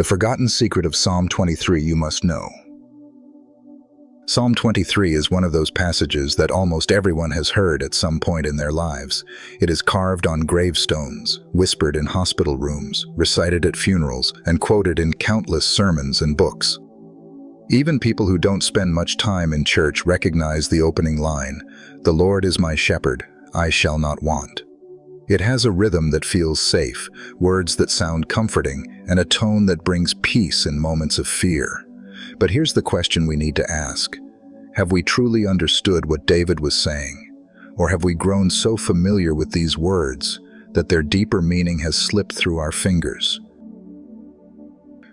The forgotten secret of Psalm 23 you must know. Psalm 23 is one of those passages that almost everyone has heard at some point in their lives. It is carved on gravestones, whispered in hospital rooms, recited at funerals, and quoted in countless sermons and books. Even people who don't spend much time in church recognize the opening line, "The Lord is my shepherd, I shall not want." It has a rhythm that feels safe, words that sound comforting, and a tone that brings peace in moments of fear. But here's the question we need to ask. Have we truly understood what David was saying? Or have we grown so familiar with these words that their deeper meaning has slipped through our fingers?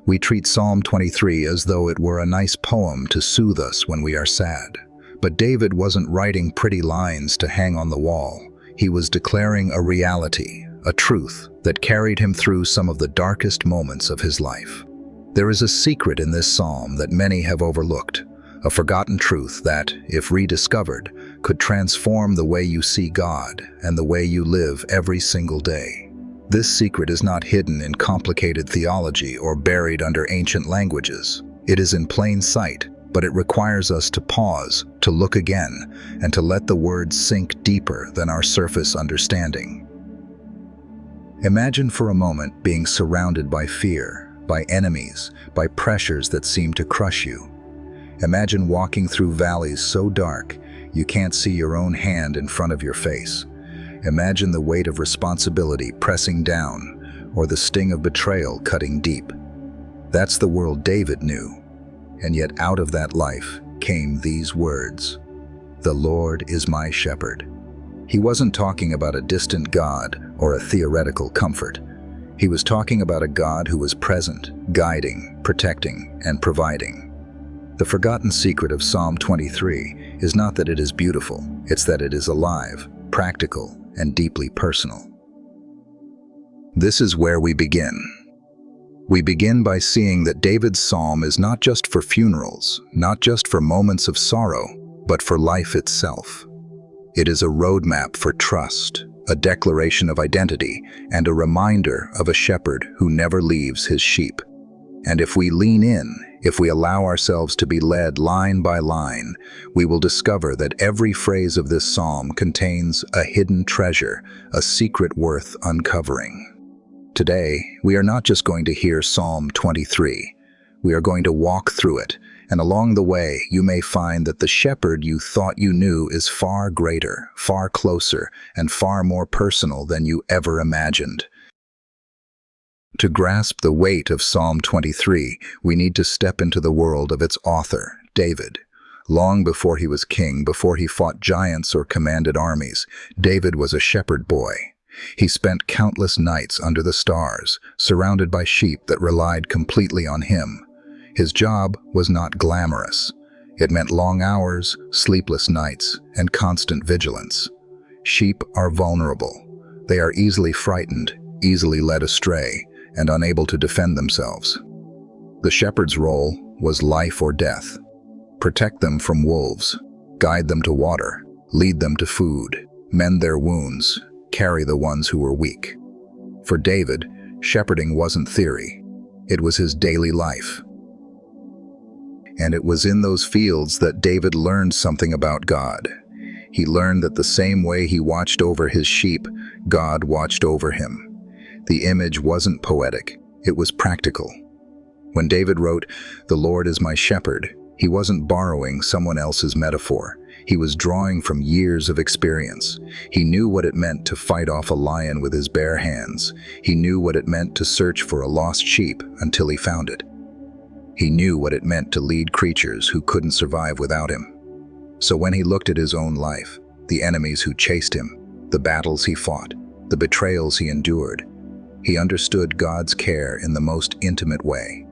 We treat Psalm 23 as though it were a nice poem to soothe us when we are sad. But David wasn't writing pretty lines to hang on the wall. He was declaring a reality, a truth that carried him through some of the darkest moments of his life. There is a secret in this psalm that many have overlooked, a forgotten truth that, if rediscovered, could transform the way you see God and the way you live every single day. This secret is not hidden in complicated theology or buried under ancient languages. It is in plain sight, but it requires us to pause, to look again, and to let the words sink deeper than our surface understanding. Imagine for a moment being surrounded by fear, by enemies, by pressures that seem to crush you. Imagine walking through valleys so dark you can't see your own hand in front of your face. Imagine the weight of responsibility pressing down, or the sting of betrayal cutting deep. That's the world David knew. And yet out of that life came these words, "The Lord is my shepherd." He wasn't talking about a distant God or a theoretical comfort. He was talking about a God who was present, guiding, protecting, and providing. The forgotten secret of Psalm 23 is not that it is beautiful, it's that it is alive, practical, and deeply personal. This is where we begin. We begin by seeing that David's psalm is not just for funerals, not just for moments of sorrow, but for life itself. It is a roadmap for trust, a declaration of identity, and a reminder of a shepherd who never leaves his sheep. And if we lean in, if we allow ourselves to be led line by line, we will discover that every phrase of this psalm contains a hidden treasure, a secret worth uncovering. Today, we are not just going to hear Psalm 23. We are going to walk through it, and along the way, you may find that the shepherd you thought you knew is far greater, far closer, and far more personal than you ever imagined. To grasp the weight of Psalm 23, we need to step into the world of its author, David. Long before he was king, before he fought giants or commanded armies, David was a shepherd boy. He spent countless nights under the stars, surrounded by sheep that relied completely on him. His job was not glamorous. It meant long hours, sleepless nights, and constant vigilance. Sheep are vulnerable. They are easily frightened, easily led astray, and unable to defend themselves. The shepherd's role was life or death. Protect them from wolves, guide them to water, lead them to food, mend their wounds, carry the ones who were weak. For David, shepherding wasn't theory. It was his daily life. And it was in those fields that David learned something about God. He learned that the same way he watched over his sheep, God watched over him. The image wasn't poetic, it was practical. When David wrote, "The Lord is my shepherd," he wasn't borrowing someone else's metaphor. He was drawing from years of experience. He knew what it meant to fight off a lion with his bare hands. He knew what it meant to search for a lost sheep until he found it. He knew what it meant to lead creatures who couldn't survive without him. So when he looked at his own life, the enemies who chased him, the battles he fought, the betrayals he endured, he understood God's care in the most intimate way.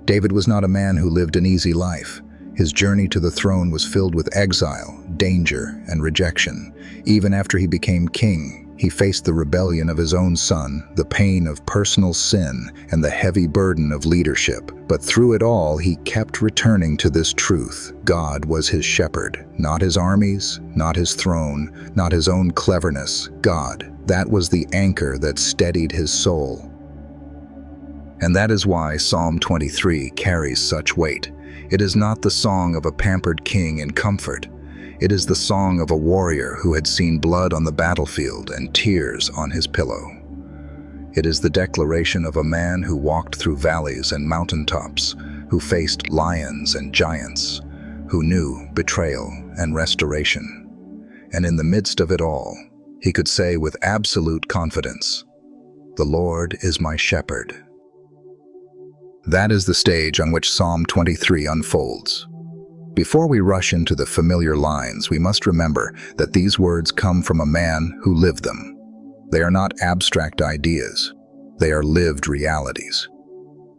David was not a man who lived an easy life. His journey to the throne was filled with exile, danger, and rejection. Even after he became king, he faced the rebellion of his own son, the pain of personal sin, and the heavy burden of leadership. But through it all, he kept returning to this truth. God was his shepherd, not his armies, not his throne, not his own cleverness. God, that was the anchor that steadied his soul. And that is why Psalm 23 carries such weight. It is not the song of a pampered king in comfort. It is the song of a warrior who had seen blood on the battlefield and tears on his pillow. It is the declaration of a man who walked through valleys and mountaintops, who faced lions and giants, who knew betrayal and restoration. And in the midst of it all, he could say with absolute confidence, "The Lord is my shepherd." That is the stage on which Psalm 23 unfolds. Before we rush into the familiar lines, we must remember that these words come from a man who lived them. They are not abstract ideas. They are lived realities.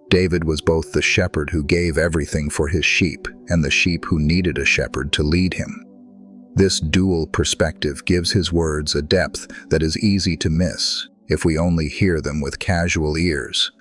David was both the shepherd who gave everything for his sheep and the sheep who needed a shepherd to lead him. This dual perspective gives his words a depth that is easy to miss if we only hear them with casual ears.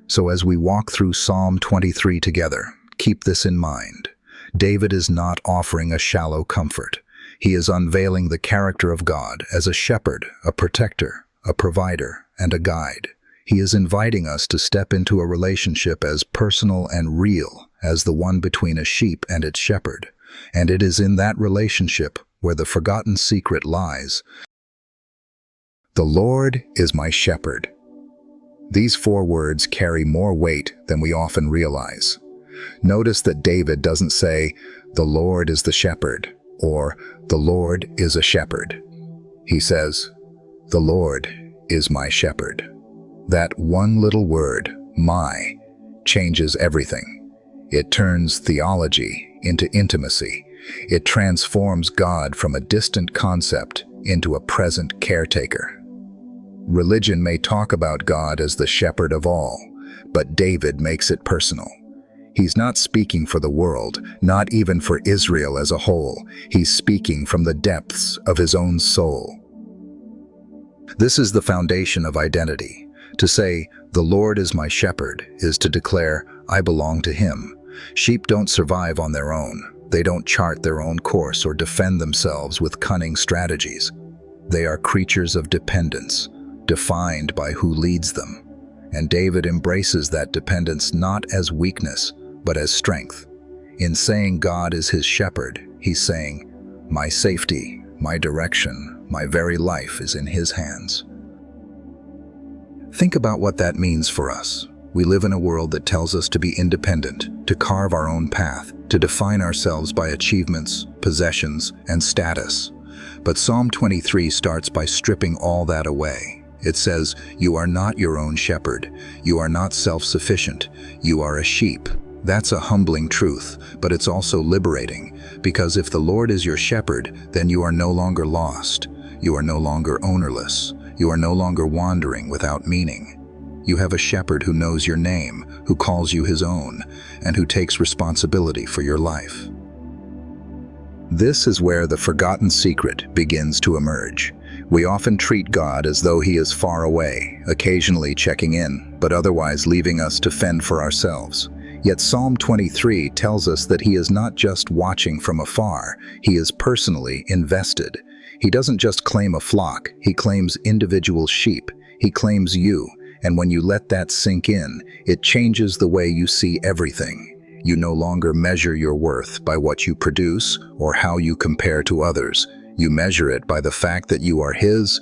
So as we walk through Psalm 23 together, keep this in mind. David is not offering a shallow comfort. He is unveiling the character of God as a shepherd, a protector, a provider, and a guide. He is inviting us to step into a relationship as personal and real as the one between a sheep and its shepherd. And it is in that relationship where the forgotten secret lies. The Lord is my shepherd. These 4 words carry more weight than we often realize. Notice that David doesn't say, "The Lord is the shepherd," or "The Lord is a shepherd." He says, "The Lord is my shepherd." That one little word, "my," changes everything. It turns theology into intimacy. It transforms God from a distant concept into a present caretaker. Religion may talk about God as the shepherd of all, but David makes it personal. He's not speaking for the world, not even for Israel as a whole. He's speaking from the depths of his own soul. This is the foundation of identity. To say, "The Lord is my shepherd," is to declare, "I belong to him." Sheep don't survive on their own. They don't chart their own course or defend themselves with cunning strategies. They are creatures of dependence, defined by who leads them. And David embraces that dependence not as weakness, but as strength. In saying God is his shepherd, he's saying, "My safety, my direction, my very life is in his hands." Think about what that means for us. We live in a world that tells us to be independent, to carve our own path, to define ourselves by achievements, possessions, and status. But Psalm 23 starts by stripping all that away. It says, "You are not your own shepherd. You are not self-sufficient. You are a sheep." That's a humbling truth, but it's also liberating, because if the Lord is your shepherd, then you are no longer lost. You are no longer ownerless. You are no longer wandering without meaning. You have a shepherd who knows your name, who calls you his own, and who takes responsibility for your life. This is where the forgotten secret begins to emerge. We often treat God as though he is far away, occasionally checking in, but otherwise leaving us to fend for ourselves. Yet Psalm 23 tells us that he is not just watching from afar, he is personally invested. He doesn't just claim a flock, he claims individual sheep. He claims you, and when you let that sink in, it changes the way you see everything. You no longer measure your worth by what you produce or how you compare to others. You measure it by the fact that you are his.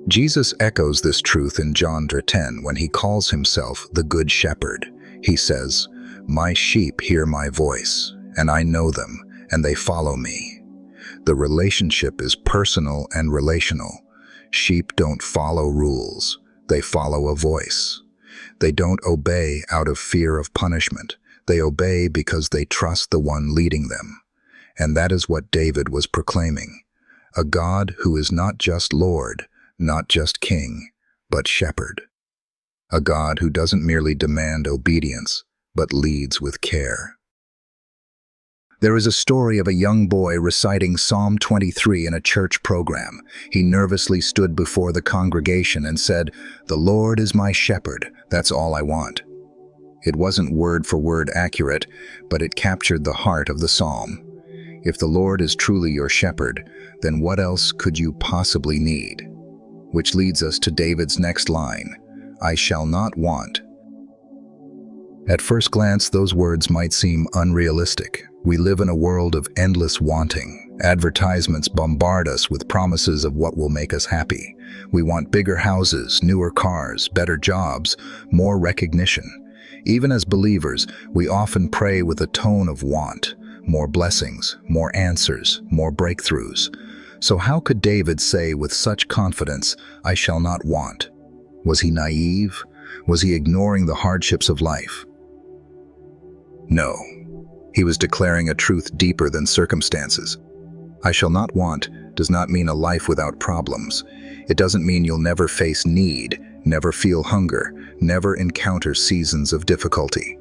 Jesus echoes this truth in John 10 when he calls himself the Good Shepherd. He says, "My sheep hear my voice, and I know them, and they follow me." The relationship is personal and relational. Sheep don't follow rules. They follow a voice. They don't obey out of fear of punishment. They obey because they trust the one leading them. And that is what David was proclaiming. A God who is not just Lord, not just King, but Shepherd. A God who doesn't merely demand obedience, but leads with care. There is a story of a young boy reciting Psalm 23 in a church program. He nervously stood before the congregation and said, "The Lord is my shepherd, that's all I want." It wasn't word for word accurate, but it captured the heart of the psalm. If the Lord is truly your shepherd, then what else could you possibly need? Which leads us to David's next line, I shall not want. At first glance, those words might seem unrealistic. We live in a world of endless wanting. Advertisements bombard us with promises of what will make us happy. We want bigger houses, newer cars, better jobs, more recognition. Even as believers, we often pray with a tone of want, more blessings, more answers, more breakthroughs. So how could David say with such confidence, I shall not want? Was he naive? Was he ignoring the hardships of life? No. He was declaring a truth deeper than circumstances. I shall not want does not mean a life without problems. It doesn't mean you'll never face need, never feel hunger, never encounter seasons of difficulty.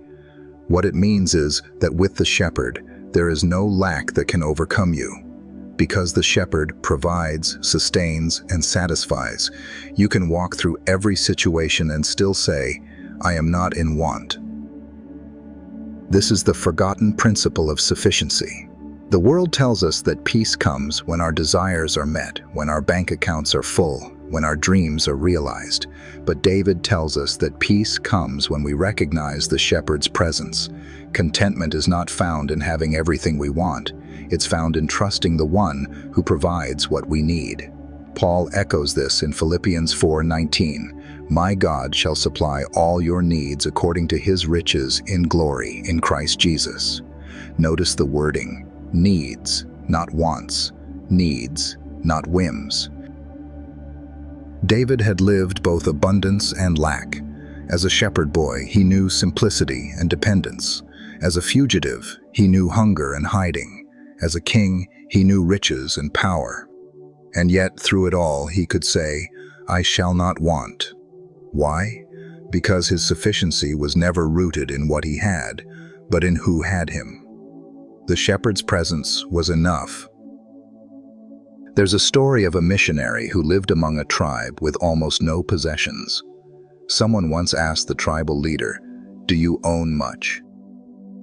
What it means is that with the shepherd, there is no lack that can overcome you. Because the shepherd provides, sustains, and satisfies, you can walk through every situation and still say, I am not in want. This is the forgotten principle of sufficiency. The world tells us that peace comes when our desires are met, when our bank accounts are full, when our dreams are realized. But David tells us that peace comes when we recognize the shepherd's presence. Contentment is not found in having everything we want. It's found in trusting the one who provides what we need. Paul echoes this in Philippians 4:19. My God shall supply all your needs according to his riches in glory in Christ Jesus. Notice the wording, needs, not wants, needs, not whims. David had lived both abundance and lack. As a shepherd boy, he knew simplicity and dependence. As a fugitive, he knew hunger and hiding. As a king, he knew riches and power. And yet, through it all, he could say, I shall not want. Why? Because his sufficiency was never rooted in what he had, but in who had him. The shepherd's presence was enough. There's a story of a missionary who lived among a tribe with almost no possessions. Someone once asked the tribal leader, Do you own much?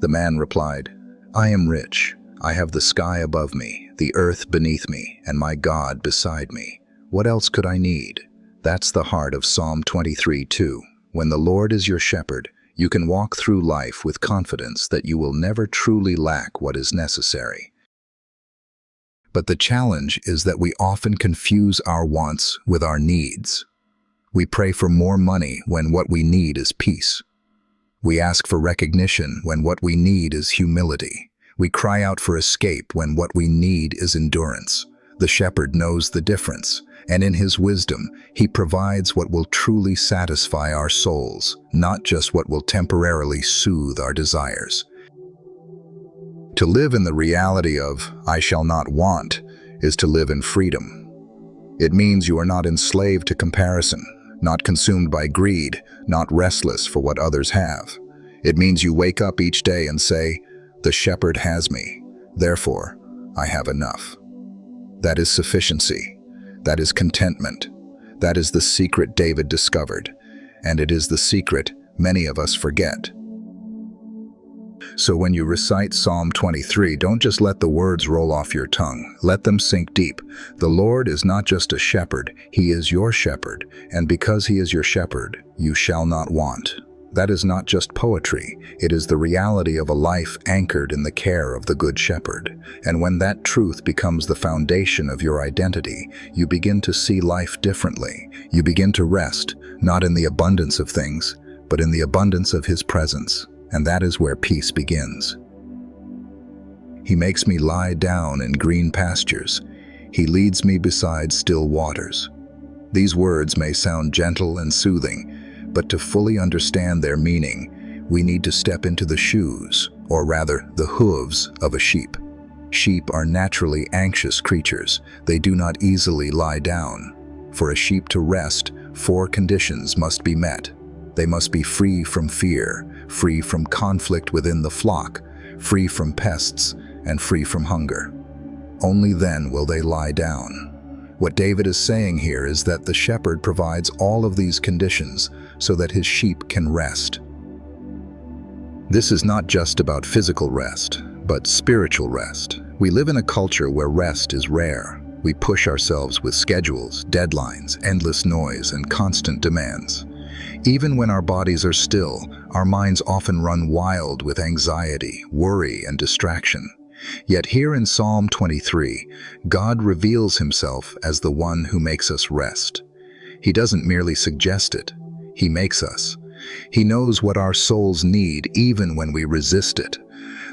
The man replied, I am rich. I have the sky above me, the earth beneath me, and my God beside me. What else could I need? That's the heart of Psalm 23:2. When the Lord is your shepherd, you can walk through life with confidence that you will never truly lack what is necessary. But the challenge is that we often confuse our wants with our needs. We pray for more money when what we need is peace. We ask for recognition when what we need is humility. We cry out for escape when what we need is endurance. The shepherd knows the difference, and in his wisdom, he provides what will truly satisfy our souls, not just what will temporarily soothe our desires. To live in the reality of, I shall not want, is to live in freedom. It means you are not enslaved to comparison, not consumed by greed, not restless for what others have. It means you wake up each day and say, the shepherd has me, therefore I have enough. That is sufficiency. That is contentment. That is the secret David discovered, and it is the secret many of us forget. So when you recite Psalm 23, don't just let the words roll off your tongue. Let them sink deep. The Lord is not just a shepherd, he is your shepherd, and because he is your shepherd, you shall not want. That is not just poetry, it is the reality of a life anchored in the care of the Good Shepherd. And when that truth becomes the foundation of your identity, you begin to see life differently. You begin to rest, not in the abundance of things, but in the abundance of his presence. And that is where peace begins. He makes me lie down in green pastures. He leads me beside still waters. These words may sound gentle and soothing, but to fully understand their meaning, we need to step into the shoes, or rather, the hooves of a sheep. Sheep are naturally anxious creatures. They do not easily lie down. For a sheep to rest, 4 conditions must be met. They must be free from fear, free from conflict within the flock, free from pests, and free from hunger. Only then will they lie down. What David is saying here is that the shepherd provides all of these conditions so that his sheep can rest. This is not just about physical rest, but spiritual rest. We live in a culture where rest is rare. We push ourselves with schedules, deadlines, endless noise, and constant demands. Even when our bodies are still, our minds often run wild with anxiety, worry, and distraction. Yet here in Psalm 23, God reveals himself as the one who makes us rest. He doesn't merely suggest it, he makes us. He knows what our souls need even when we resist it.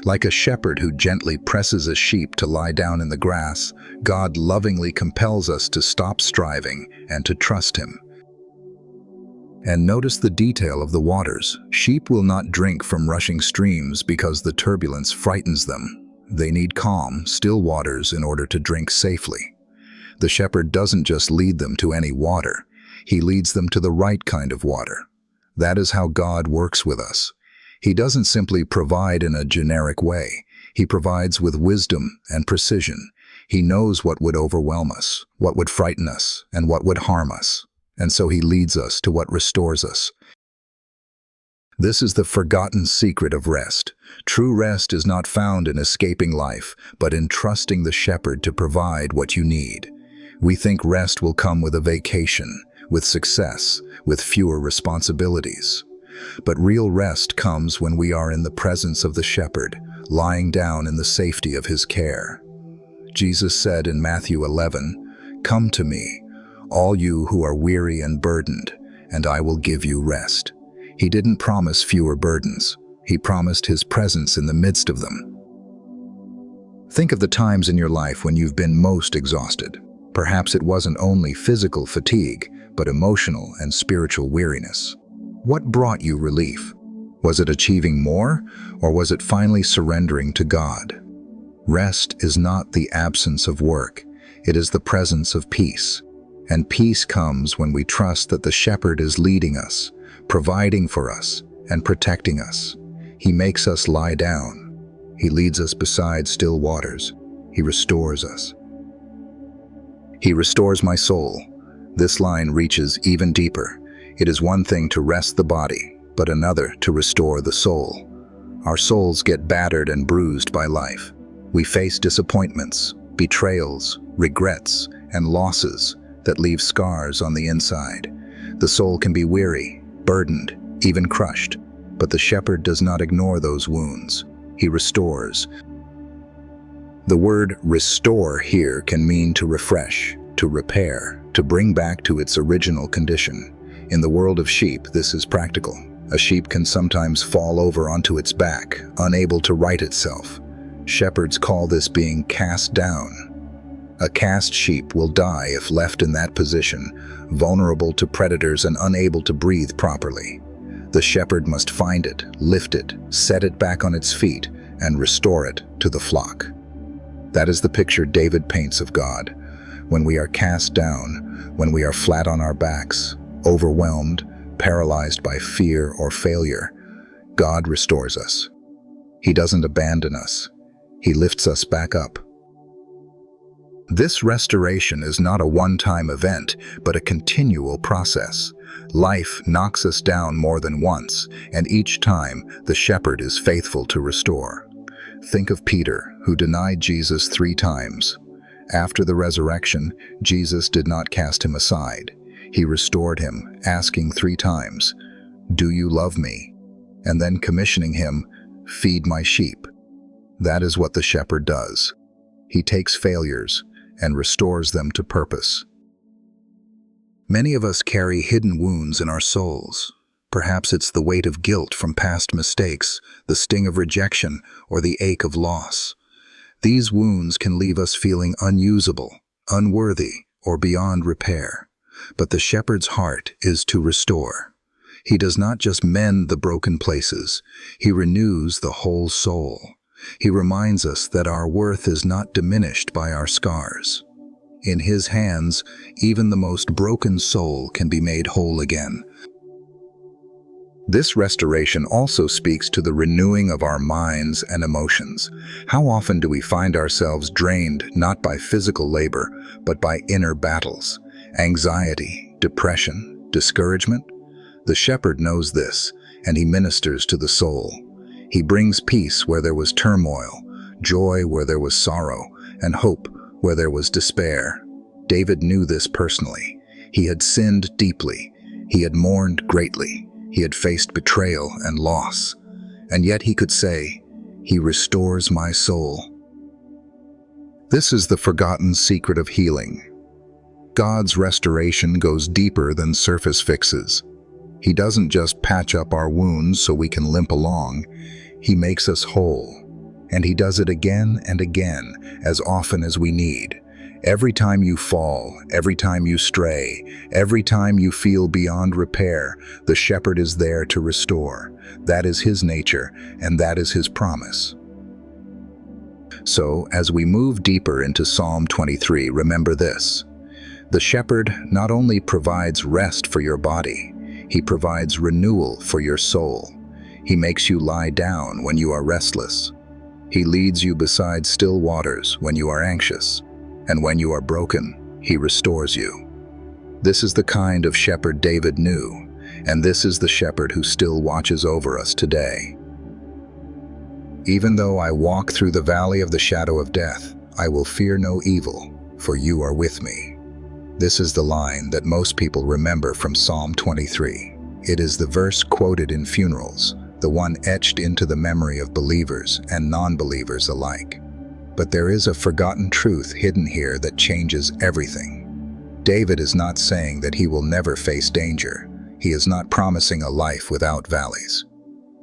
Like a shepherd who gently presses a sheep to lie down in the grass, God lovingly compels us to stop striving and to trust him. And notice the detail of the waters. Sheep will not drink from rushing streams because the turbulence frightens them. They need calm, still waters in order to drink safely. The shepherd doesn't just lead them to any water. He leads them to the right kind of water. That is how God works with us. He doesn't simply provide in a generic way. He provides with wisdom and precision. He knows what would overwhelm us, what would frighten us, and what would harm us. And so he leads us to what restores us. This is the forgotten secret of rest. True rest is not found in escaping life, but in trusting the shepherd to provide what you need. We think rest will come with a vacation, with success, with fewer responsibilities. But real rest comes when we are in the presence of the shepherd, lying down in the safety of his care. Jesus said in Matthew 11, "Come to me, all you who are weary and burdened, and I will give you rest." He didn't promise fewer burdens. He promised his presence in the midst of them. Think of the times in your life when you've been most exhausted. Perhaps it wasn't only physical fatigue, but emotional and spiritual weariness. What brought you relief? Was it achieving more, or was it finally surrendering to God? Rest is not the absence of work. It is the presence of peace. And peace comes when we trust that the shepherd is leading us, providing for us, and protecting us. He makes us lie down. He leads us beside still waters. He restores us. He restores my soul. This line reaches even deeper. It is one thing to rest the body, but another to restore the soul. Our souls get battered and bruised by life. We face disappointments, betrayals, regrets, and losses that leave scars on the inside. The soul can be weary, burdened, even crushed, but the shepherd does not ignore those wounds. He restores. The word restore here can mean to refresh, to repair, to bring back to its original condition. In the world of sheep, this is practical. A sheep can sometimes fall over onto its back, unable to right itself. Shepherds call this being cast down. A cast sheep will die if left in that position, vulnerable to predators and unable to breathe properly. The shepherd must find it, lift it, set it back on its feet, and restore it to the flock. That is the picture David paints of God. When we are cast down, when we are flat on our backs, overwhelmed, paralyzed by fear or failure, God restores us. He doesn't abandon us. He lifts us back up. This restoration is not a one-time event, but a continual process. Life knocks us down more than once, and each time the shepherd is faithful to restore. Think of Peter, who denied Jesus 3 times. After the resurrection, Jesus did not cast him aside. He restored him, asking 3 times, "Do you love me?" And then commissioning him, "Feed my sheep." That is what the shepherd does. He takes failures and restores them to purpose. Many of us carry hidden wounds in our souls. Perhaps it's the weight of guilt from past mistakes, the sting of rejection, or the ache of loss. These wounds can leave us feeling unusable, unworthy, or beyond repair. But the shepherd's heart is to restore. He does not just mend the broken places, he renews the whole soul. He reminds us that our worth is not diminished by our scars. In his hands, even the most broken soul can be made whole again. This restoration also speaks to the renewing of our minds and emotions. How often do we find ourselves drained not by physical labor, but by inner battles? Anxiety, depression, discouragement? The shepherd knows this, and he ministers to the soul. He brings peace where there was turmoil, joy where there was sorrow, and hope where there was despair. David knew this personally. He had sinned deeply. He had mourned greatly. He had faced betrayal and loss, and yet he could say, "He restores my soul." This is the forgotten secret of healing. God's restoration goes deeper than surface fixes. He doesn't just patch up our wounds so we can limp along. He makes us whole. And He does it again and again, as often as we need. Every time you fall, every time you stray, every time you feel beyond repair, the shepherd is there to restore. That is His nature, and that is His promise. So, as we move deeper into Psalm 23, remember this. The shepherd not only provides rest for your body, He provides renewal for your soul. He makes you lie down when you are restless. He leads you beside still waters when you are anxious. And when you are broken, He restores you. This is the kind of shepherd David knew, and this is the shepherd who still watches over us today. Even though I walk through the valley of the shadow of death, I will fear no evil, for you are with me. This is the line that most people remember from Psalm 23. It is the verse quoted in funerals, the one etched into the memory of believers and non-believers alike. But there is a forgotten truth hidden here that changes everything. David is not saying that he will never face danger. He is not promising a life without valleys.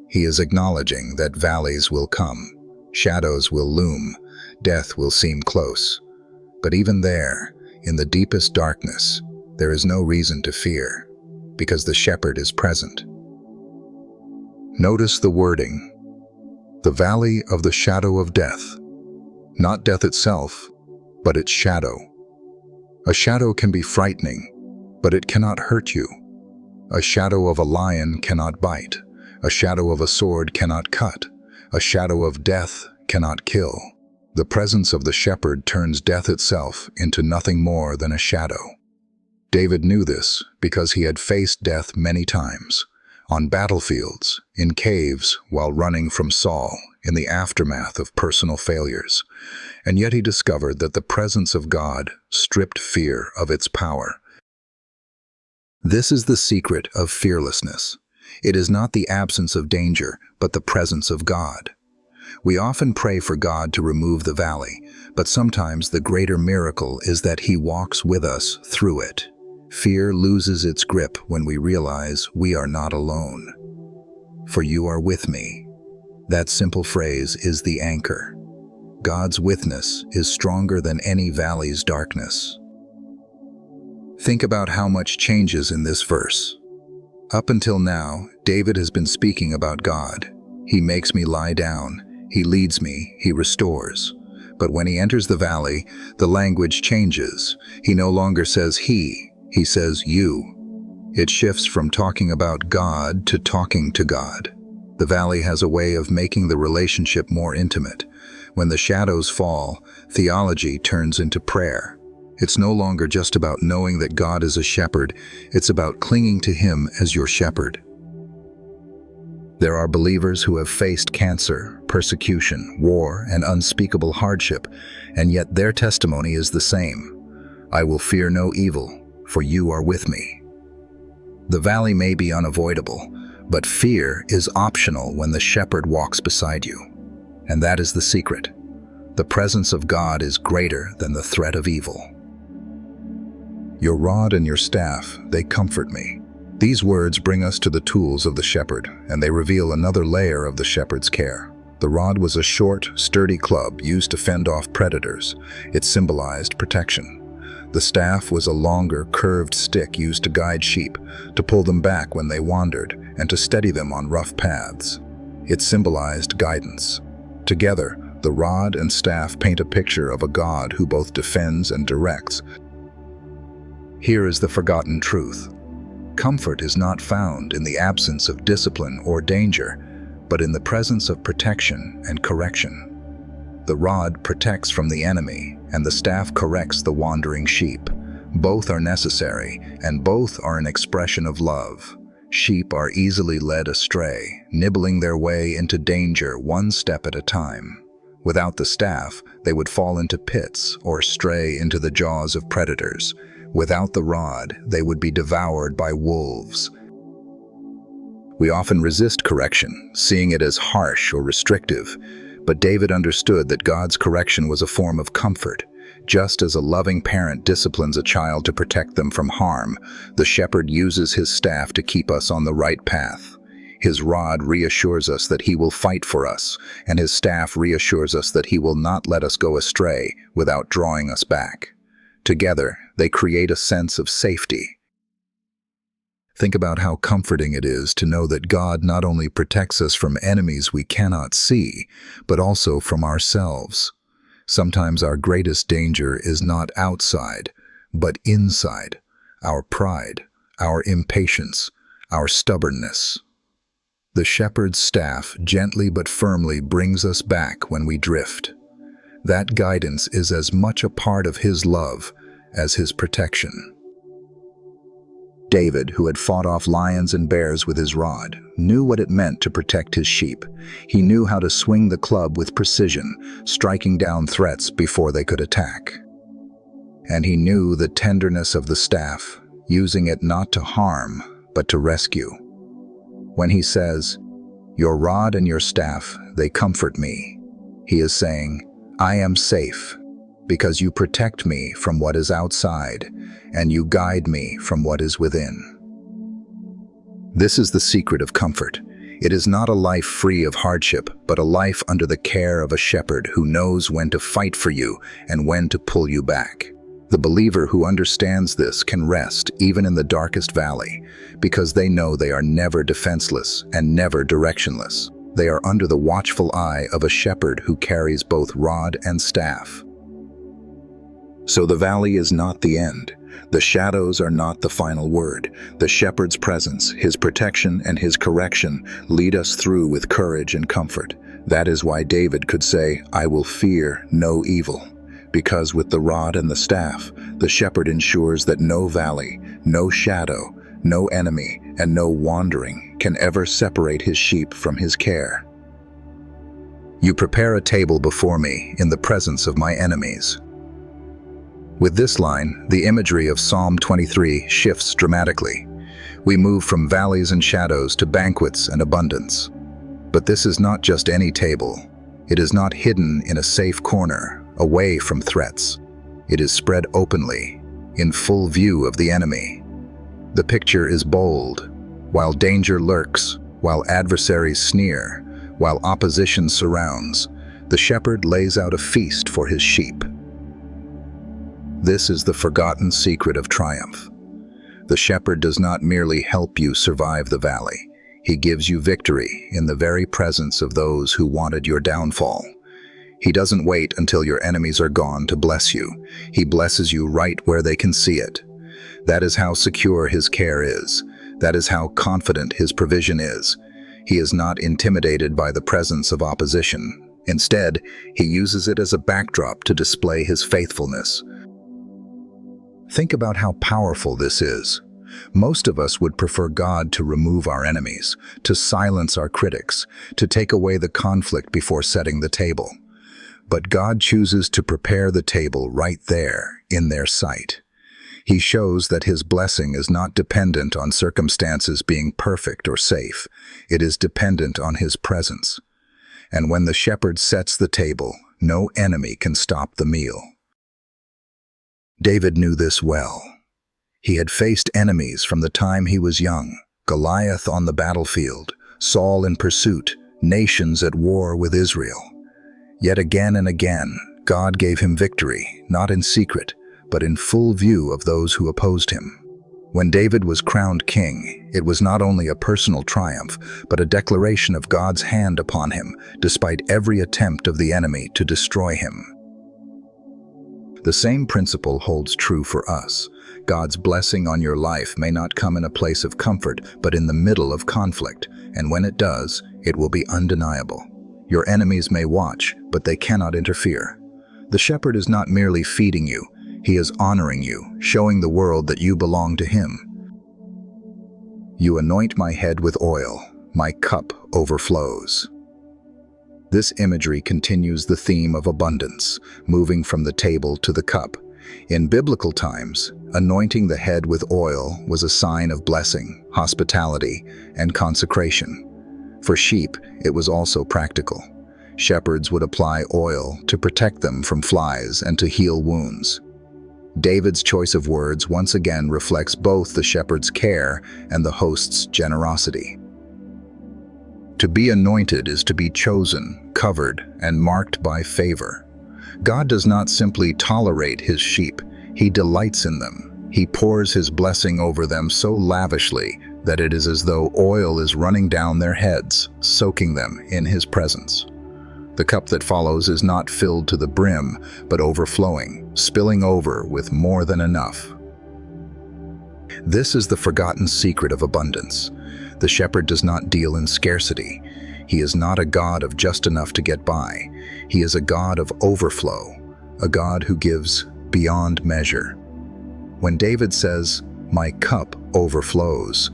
He is acknowledging that valleys will come, shadows will loom, death will seem close. But even there, in the deepest darkness, there is no reason to fear, because the shepherd is present. Notice the wording, the valley of the shadow of death. Not death itself, but its shadow. A shadow can be frightening, but it cannot hurt you. A shadow of a lion cannot bite. A shadow of a sword cannot cut. A shadow of death cannot kill. The presence of the shepherd turns death itself into nothing more than a shadow. David knew this because he had faced death many times, on battlefields, in caves, while running from Saul, in the aftermath of personal failures. And yet he discovered that the presence of God stripped fear of its power. This is the secret of fearlessness. It is not the absence of danger, but the presence of God. We often pray for God to remove the valley, but sometimes the greater miracle is that He walks with us through it. Fear loses its grip when we realize we are not alone. For you are with me. That simple phrase is the anchor. God's witness is stronger than any valley's darkness. Think about how much changes in this verse. Up until now, David has been speaking about God. He makes me lie down. He leads me. He restores. But when he enters the valley, the language changes. He no longer says he says you. It shifts from talking about God to talking to God. The valley has a way of making the relationship more intimate. When the shadows fall, theology turns into prayer. It's no longer just about knowing that God is a shepherd, it's about clinging to Him as your shepherd. There are believers who have faced cancer, persecution, war, and unspeakable hardship, and yet their testimony is the same. I will fear no evil, for you are with me. The valley may be unavoidable, but fear is optional when the shepherd walks beside you. And that is the secret. The presence of God is greater than the threat of evil. Your rod and your staff, they comfort me. These words bring us to the tools of the shepherd, and they reveal another layer of the shepherd's care. The rod was a short, sturdy club used to fend off predators. It symbolized protection. The staff was a longer, curved stick used to guide sheep, to pull them back when they wandered, and to steady them on rough paths. It symbolized guidance. Together, the rod and staff paint a picture of a God who both defends and directs. Here is the forgotten truth. Comfort is not found in the absence of discipline or danger, but in the presence of protection and correction. The rod protects from the enemy, and the staff corrects the wandering sheep. Both are necessary, and both are an expression of love. Sheep are easily led astray, nibbling their way into danger one step at a time. Without the staff, they would fall into pits or stray into the jaws of predators. Without the rod, they would be devoured by wolves. We often resist correction, seeing it as harsh or restrictive, but David understood that God's correction was a form of comfort. Just as a loving parent disciplines a child to protect them from harm, the shepherd uses his staff to keep us on the right path. His rod reassures us that he will fight for us, and his staff reassures us that he will not let us go astray without drawing us back. Together, they create a sense of safety. Think about how comforting it is to know that God not only protects us from enemies we cannot see, but also from ourselves. Sometimes our greatest danger is not outside, but inside. Our pride, our impatience, our stubbornness. The shepherd's staff gently but firmly brings us back when we drift. That guidance is as much a part of his love as his protection. David, who had fought off lions and bears with his rod, knew what it meant to protect his sheep. He knew how to swing the club with precision, striking down threats before they could attack. And he knew the tenderness of the staff, using it not to harm, but to rescue. When he says, "Your rod and your staff, they comfort me," he is saying, "I am safe, because you protect me from what is outside, and you guide me from what is within." This is the secret of comfort. It is not a life free of hardship, but a life under the care of a shepherd who knows when to fight for you and when to pull you back. The believer who understands this can rest even in the darkest valley, because they know they are never defenseless and never directionless. They are under the watchful eye of a shepherd who carries both rod and staff. So the valley is not the end. The shadows are not the final word. The shepherd's presence, his protection, and his correction lead us through with courage and comfort. That is why David could say, "I will fear no evil," because with the rod and the staff, the shepherd ensures that no valley, no shadow, no enemy, and no wandering can ever separate his sheep from his care. "You prepare a table before me in the presence of my enemies." With this line, the imagery of Psalm 23 shifts dramatically. We move from valleys and shadows to banquets and abundance. But this is not just any table. It is not hidden in a safe corner, away from threats. It is spread openly, in full view of the enemy. The picture is bold. While danger lurks, while adversaries sneer, while opposition surrounds, the shepherd lays out a feast for his sheep. This is the forgotten secret of triumph. The shepherd does not merely help you survive the valley. He gives you victory in the very presence of those who wanted your downfall. He doesn't wait until your enemies are gone to bless you. He blesses you right where they can see it. That is how secure his care is. That is how confident his provision is. He is not intimidated by the presence of opposition. Instead, he uses it as a backdrop to display his faithfulness. Think about how powerful this is. Most of us would prefer God to remove our enemies, to silence our critics, to take away the conflict before setting the table. But God chooses to prepare the table right there, in their sight. He shows that his blessing is not dependent on circumstances being perfect or safe. It is dependent on his presence. And when the shepherd sets the table, no enemy can stop the meal. David knew this well. He had faced enemies from the time he was young, Goliath on the battlefield, Saul in pursuit, nations at war with Israel. Yet again and again, God gave him victory, not in secret, but in full view of those who opposed him. When David was crowned king, it was not only a personal triumph, but a declaration of God's hand upon him, despite every attempt of the enemy to destroy him. The same principle holds true for us. God's blessing on your life may not come in a place of comfort, but in the middle of conflict, and when it does, it will be undeniable. Your enemies may watch, but they cannot interfere. The shepherd is not merely feeding you, he is honoring you, showing the world that you belong to him. "You anoint my head with oil, my cup overflows." This imagery continues the theme of abundance, moving from the table to the cup. In biblical times, Anointing the head with oil was a sign of blessing, hospitality, and consecration. For sheep, it was also practical. Shepherds would apply oil to protect them from flies and to heal wounds. David's choice of words once again reflects both the shepherd's care and the host's generosity. To be anointed is to be chosen, covered, and marked by favor. God does not simply tolerate his sheep, he delights in them. He pours his blessing over them so lavishly that it is as though oil is running down their heads, soaking them in his presence. The cup that follows is not filled to the brim, but overflowing, spilling over with more than enough. This is the forgotten secret of abundance. The shepherd does not deal in scarcity. He is not a God of just enough to get by. He is a God of overflow, a God who gives beyond measure. When David says, "My cup overflows,"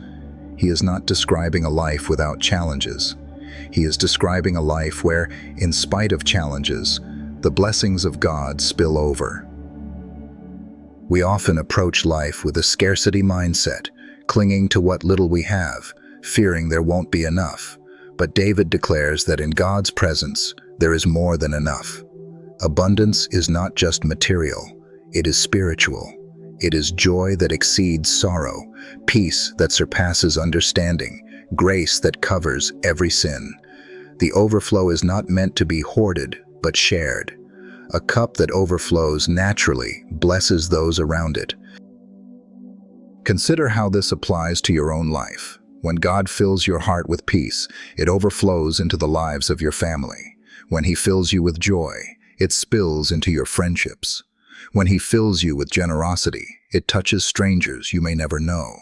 he is not describing a life without challenges. He is describing a life where, in spite of challenges, the blessings of God spill over. We often approach life with a scarcity mindset, clinging to what little we have, fearing there won't be enough. But David declares that in God's presence, there is more than enough. Abundance is not just material, it is spiritual. It is joy that exceeds sorrow, peace that surpasses understanding, grace that covers every sin. The overflow is not meant to be hoarded, but shared. A cup that overflows naturally blesses those around it. Consider how this applies to your own life. When God fills your heart with peace, it overflows into the lives of your family. When he fills you with joy, it spills into your friendships. When he fills you with generosity, it touches strangers you may never know.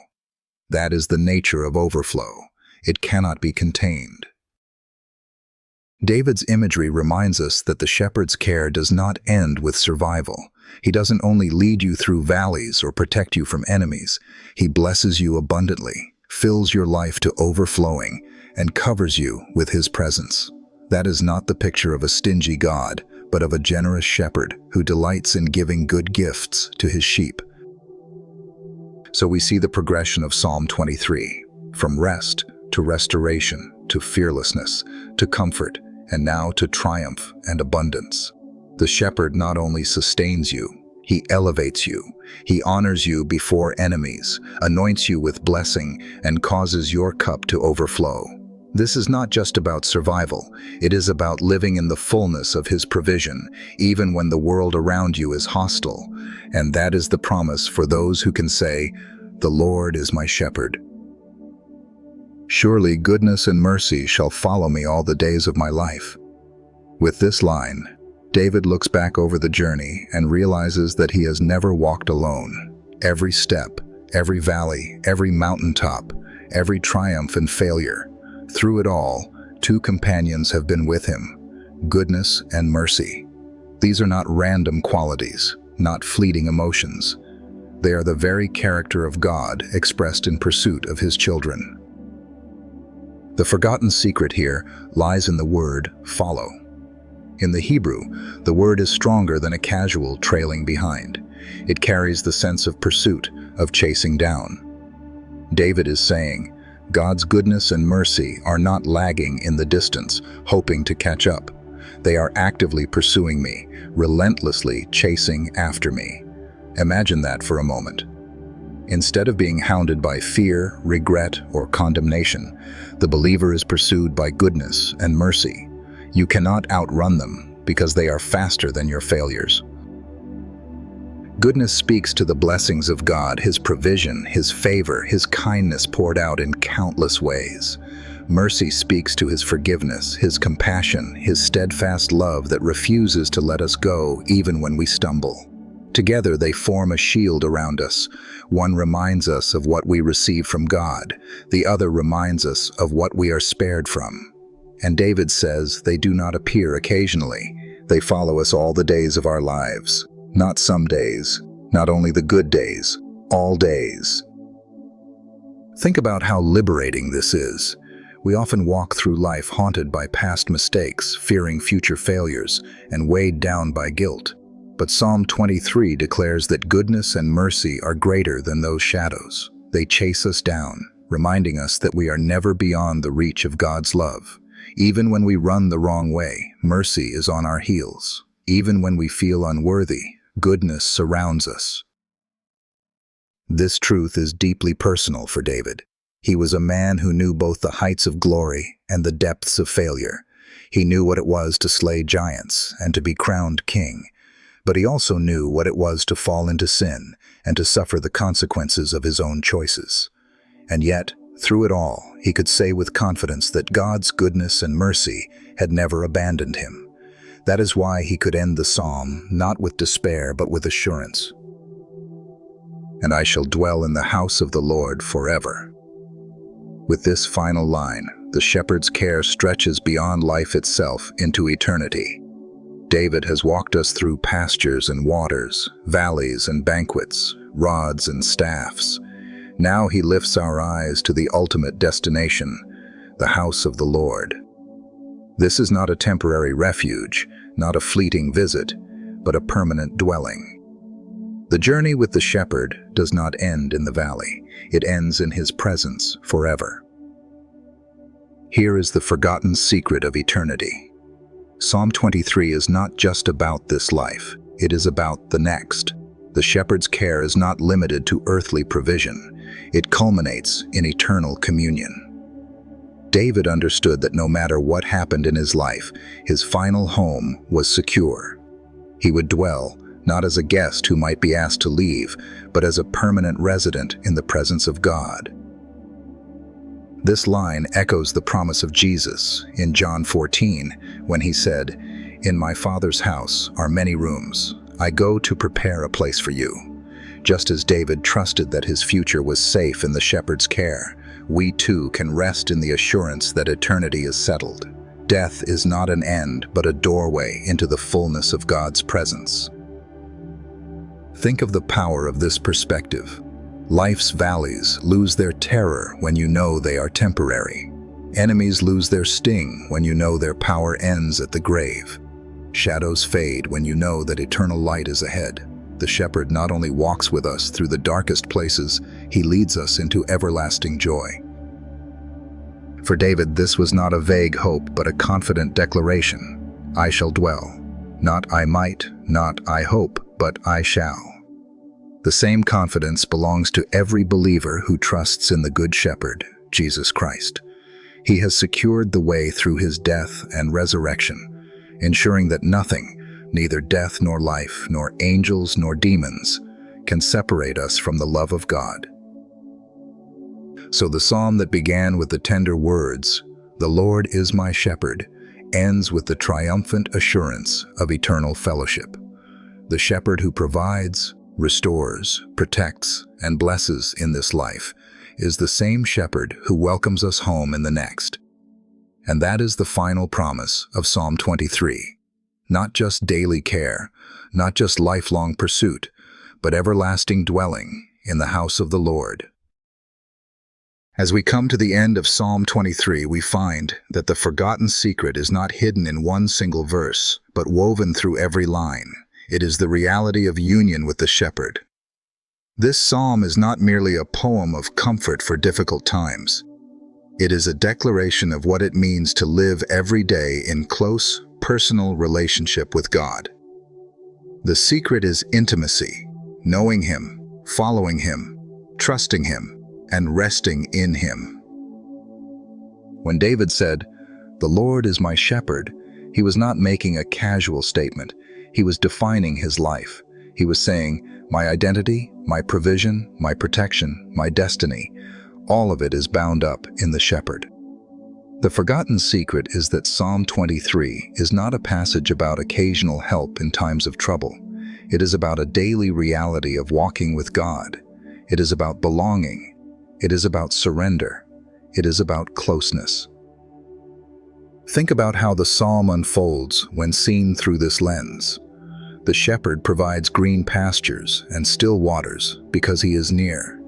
That is the nature of overflow. It cannot be contained. David's imagery reminds us that the shepherd's care does not end with survival. He doesn't only lead you through valleys or protect you from enemies. He blesses you abundantly, fills your life to overflowing, and covers you with his presence. That is not the picture of a stingy God, but of a generous shepherd who delights in giving good gifts to his sheep. So we see the progression of Psalm 23, from rest to restoration, to fearlessness, to comfort, and now to triumph and abundance. The shepherd not only sustains you, he elevates you. He honors you before enemies, anoints you with blessing, and causes your cup to overflow. This is not just about survival. It is about living in the fullness of his provision, even when the world around you is hostile. And that is the promise for those who can say, "The Lord is my shepherd. Surely goodness and mercy shall follow me all the days of my life." With this line, David looks back over the journey and realizes that he has never walked alone. Every step, every valley, every mountaintop, every triumph and failure, through it all, two companions have been with him, goodness and mercy. These are not random qualities, not fleeting emotions. They are the very character of God expressed in pursuit of his children. The forgotten secret here lies in the word follow. In the Hebrew, the word is stronger than a casual trailing behind. It carries the sense of pursuit, of chasing down. David is saying, God's goodness and mercy are not lagging in the distance, hoping to catch up. They are actively pursuing me, relentlessly chasing after me. Imagine that for a moment. Instead of being hounded by fear, regret, or condemnation, the believer is pursued by goodness and mercy. You cannot outrun them because they are faster than your failures. Goodness speaks to the blessings of God, his provision, his favor, his kindness poured out in countless ways. Mercy speaks to his forgiveness, his compassion, his steadfast love that refuses to let us go even when we stumble. Together they form a shield around us. One reminds us of what we receive from God. The other reminds us of what we are spared from. And David says they do not appear occasionally. They follow us all the days of our lives. Not some days, not only the good days, all days. Think about how liberating this is. We often walk through life haunted by past mistakes, fearing future failures, and weighed down by guilt. But Psalm 23 declares that goodness and mercy are greater than those shadows. They chase us down, reminding us that we are never beyond the reach of God's love. Even when we run the wrong way, mercy is on our heels. Even when we feel unworthy, goodness surrounds us. This truth is deeply personal for David. He was a man who knew both the heights of glory and the depths of failure. He knew what it was to slay giants and to be crowned king. But he also knew what it was to fall into sin and to suffer the consequences of his own choices. And yet, through it all, he could say with confidence that God's goodness and mercy had never abandoned him. That is why he could end the psalm not with despair but with assurance. "And I shall dwell in the house of the Lord forever." With this final line, the shepherd's care stretches beyond life itself into eternity. David has walked us through pastures and waters, valleys and banquets, rods and staffs. Now he lifts our eyes to the ultimate destination, the house of the Lord. This is not a temporary refuge, not a fleeting visit, but a permanent dwelling. The journey with the shepherd does not end in the valley. It ends in his presence forever. Here is the forgotten secret of eternity. Psalm 23 is not just about this life, it is about the next. The shepherd's care is not limited to earthly provision. It culminates in eternal communion. David understood that no matter what happened in his life, his final home was secure. He would dwell, not as a guest who might be asked to leave, but as a permanent resident in the presence of God. This line echoes the promise of Jesus in John 14, when he said, "In my Father's house are many rooms. I go to prepare a place for you." Just as David trusted that his future was safe in the shepherd's care, we too can rest in the assurance that eternity is settled. Death is not an end, but a doorway into the fullness of God's presence. Think of the power of this perspective. Life's valleys lose their terror when you know they are temporary. Enemies lose their sting when you know their power ends at the grave. Shadows fade when you know that eternal light is ahead. The shepherd not only walks with us through the darkest places, he leads us into everlasting joy. For David, this was not a vague hope, but a confident declaration. I shall dwell. Not I might, not I hope, but I shall. The same confidence belongs to every believer who trusts in the Good Shepherd, Jesus Christ. He has secured the way through his death and resurrection, ensuring that nothing, neither death nor life, nor angels nor demons, can separate us from the love of God. So the psalm that began with the tender words, "The Lord is my shepherd," ends with the triumphant assurance of eternal fellowship. The shepherd who provides, restores, protects, and blesses in this life is the same shepherd who welcomes us home in the next. And that is the final promise of Psalm 23. Not just daily care, not just lifelong pursuit, but everlasting dwelling in the house of the Lord. As we come to the end of Psalm 23, we find that the forgotten secret is not hidden in one single verse, but woven through every line. It is the reality of union with the shepherd. This psalm is not merely a poem of comfort for difficult times. It is a declaration of what it means to live every day in close, personal relationship with God. The secret is intimacy, knowing Him, following Him, trusting Him, and resting in Him. When David said, "The Lord is my shepherd," he was not making a casual statement. He was defining his life. He was saying, my identity, my provision, my protection, my destiny, all of it is bound up in the shepherd. The forgotten secret is that Psalm 23 is not a passage about occasional help in times of trouble. It is about a daily reality of walking with God. It is about belonging. It is about surrender. It is about closeness. Think about how the psalm unfolds when seen through this lens. The shepherd provides green pastures and still waters because he is near.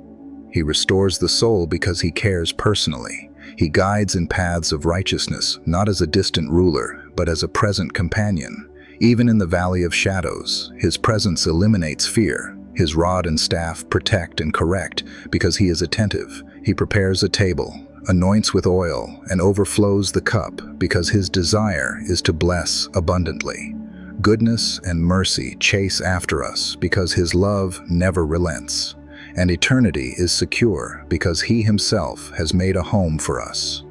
He restores the soul because he cares personally. He guides in paths of righteousness, not as a distant ruler, but as a present companion. Even in the valley of shadows, his presence eliminates fear. His rod and staff protect and correct because he is attentive. He prepares a table, anoints with oil, and overflows the cup because his desire is to bless abundantly. Goodness and mercy chase after us because his love never relents. And eternity is secure because he himself has made a home for us.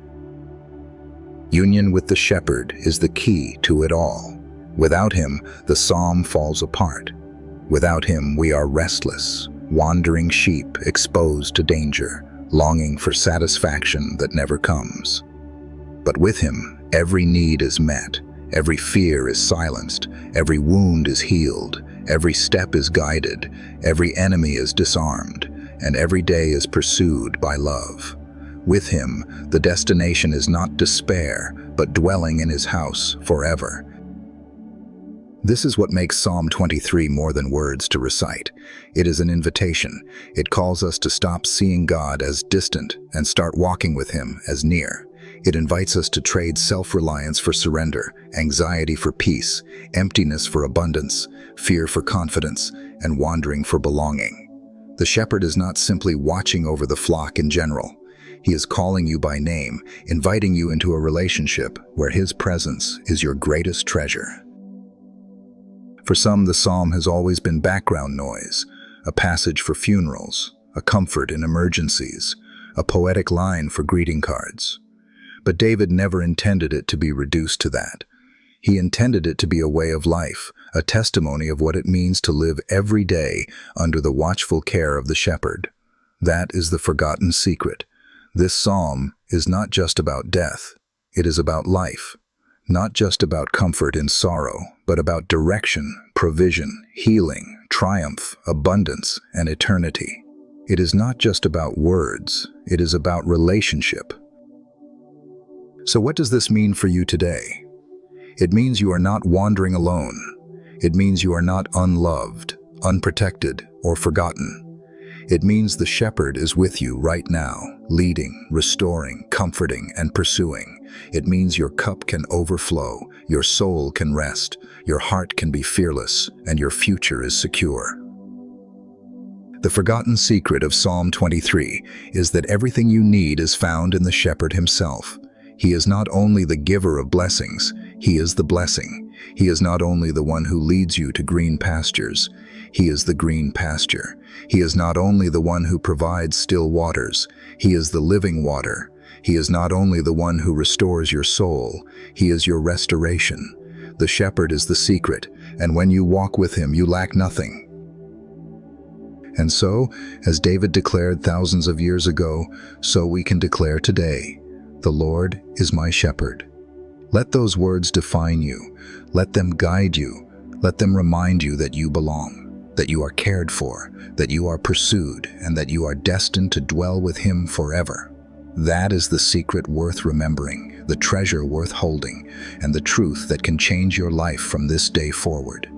Union with the shepherd is the key to it all. Without him, the psalm falls apart. Without him, we are restless, wandering sheep exposed to danger, longing for satisfaction that never comes. But with him, every need is met, every fear is silenced, every wound is healed, every step is guided, every enemy is disarmed, and every day is pursued by love. With him, the destination is not despair, but dwelling in his house forever. This is what makes Psalm 23 more than words to recite. It is an invitation. It calls us to stop seeing God as distant and start walking with him as near. It invites us to trade self-reliance for surrender, anxiety for peace, emptiness for abundance, fear for confidence, and wandering for belonging. The shepherd is not simply watching over the flock in general. He is calling you by name, inviting you into a relationship where his presence is your greatest treasure. For some, the psalm has always been background noise, a passage for funerals, a comfort in emergencies, a poetic line for greeting cards. But David never intended it to be reduced to that. He intended it to be a way of life, a testimony of what it means to live every day under the watchful care of the shepherd. That is the forgotten secret. This psalm is not just about death, it is about life. Not just about comfort in sorrow, but about direction, provision, healing, triumph, abundance, and eternity. It is not just about words, it is about relationship. So what does this mean for you today? It means you are not wandering alone. It means you are not unloved, unprotected, or forgotten. It means the shepherd is with you right now, leading, restoring, comforting, and pursuing. It means your cup can overflow, your soul can rest, your heart can be fearless, and your future is secure. The forgotten secret of Psalm 23 is that everything you need is found in the shepherd himself. He is not only the giver of blessings, he is the blessing. He is not only the one who leads you to green pastures, he is the green pasture. He is not only the one who provides still waters, he is the living water. He is not only the one who restores your soul, he is your restoration. The shepherd is the secret, and when you walk with him, you lack nothing. And so, as David declared thousands of years ago, so we can declare today, the Lord is my shepherd. Let those words define you. Let them guide you. Let them remind you that you belong, that you are cared for, that you are pursued, and that you are destined to dwell with him forever. That is the secret worth remembering, the treasure worth holding, and the truth that can change your life from this day forward.